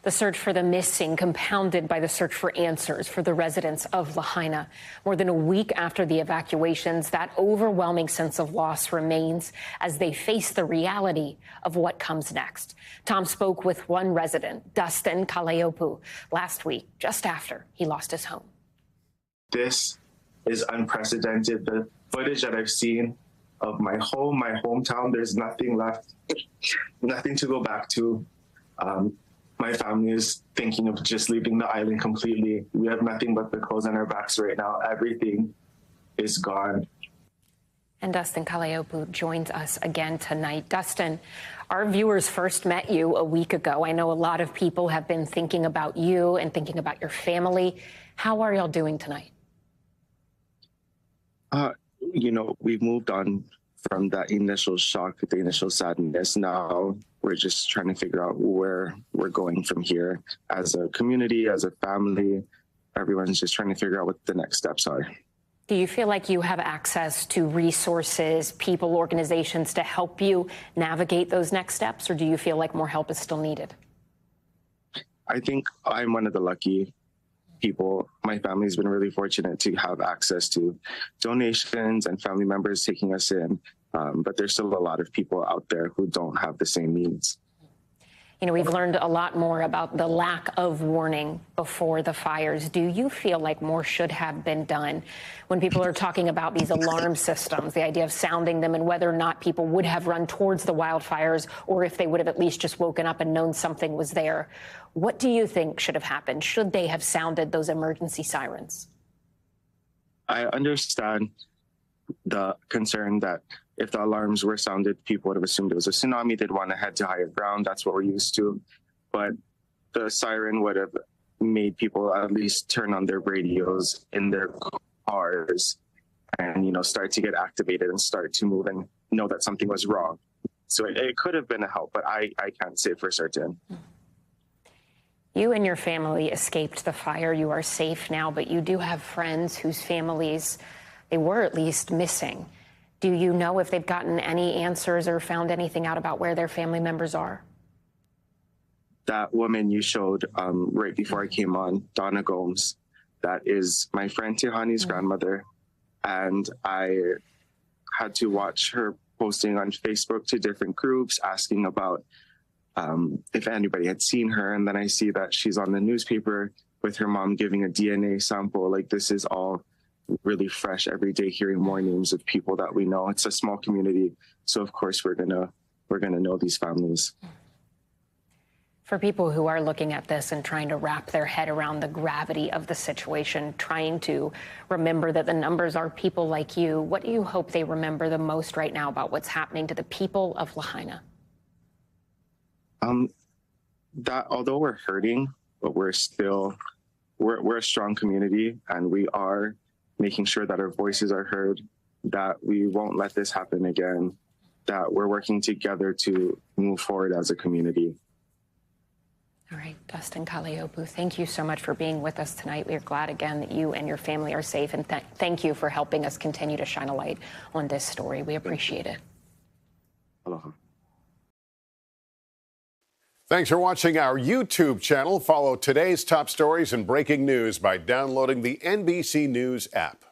The search for the missing compounded by the search for answers for the residents of Lahaina. More than a week after the evacuations, that overwhelming sense of loss remains as they face the reality of what comes next. Tom spoke with one resident, Dustin Kaleiopu, last week, just after he lost his home. This is unprecedented. The footage that I've seen of my home, my hometown, there's nothing left, nothing to go back to. My family is thinking of just leaving the island completely. We have nothing but the clothes on our backs right now. Everything is gone. And Dustin Kaleiopu joins us again tonight. Dustin, our viewers first met you a week ago. I know a lot of people have been thinking about you and thinking about your family. How are y'all doing tonight? We've moved on from that initial shock, the initial sadness. Now we're just trying to figure out where we're going from here as a community, as a family. Everyone's just trying to figure out what the next steps are. Do you feel like you have access to resources, people, organizations to help you navigate those next steps, or do you feel like more help is still needed? I think I'm one of the lucky people. My family's been really fortunate to have access to donations and family members taking us in, but there's still a lot of people out there who don't have the same needs. You know, we've learned a lot more about the lack of warning before the fires. Do you feel like more should have been done when people are talking about these alarm systems, the idea of sounding them and whether or not people would have run towards the wildfires or if they would have at least just woken up and known something was there? What do you think should have happened? Should they have sounded those emergency sirens? I understand the concern that if the alarms were sounded, people would have assumed it was a tsunami. They'd want to head to higher ground. That's what we're used to. But the siren would have made people at least turn on their radios in their cars and, start to get activated and start to move and know that something was wrong. So it could have been a help, but I can't say for certain. You and your family escaped the fire. You are safe now, but you do have friends whose families, they were at least missing. Do you know if they've gotten any answers or found anything out about where their family members are? That woman you showed right before I came on, Donna Gomes, that is my friend Tihani's grandmother. And I had to watch her posting on Facebook to different groups asking about if anybody had seen her. And then I see that she's on the newspaper with her mom giving a DNA sample. Like, this is all really fresh every day, hearing more names of people that we know. It's a small community, so of course we're gonna know these families. For people who are looking at this and trying to wrap their head around the gravity of the situation, trying to remember that the numbers are people like you, what do you hope they remember the most right now about what's happening to the people of Lahaina? That although we're hurting, but we're a strong community, and we are making sure that our voices are heard, that we won't let this happen again, that we're working together to move forward as a community. All right, Dustin Kaleiopu, thank you so much for being with us tonight. We are glad again that you and your family are safe, and thank you for helping us continue to shine a light on this story. We appreciate it. Aloha. Thanks for watching our YouTube channel. Follow today's top stories and breaking news by downloading the NBC News app.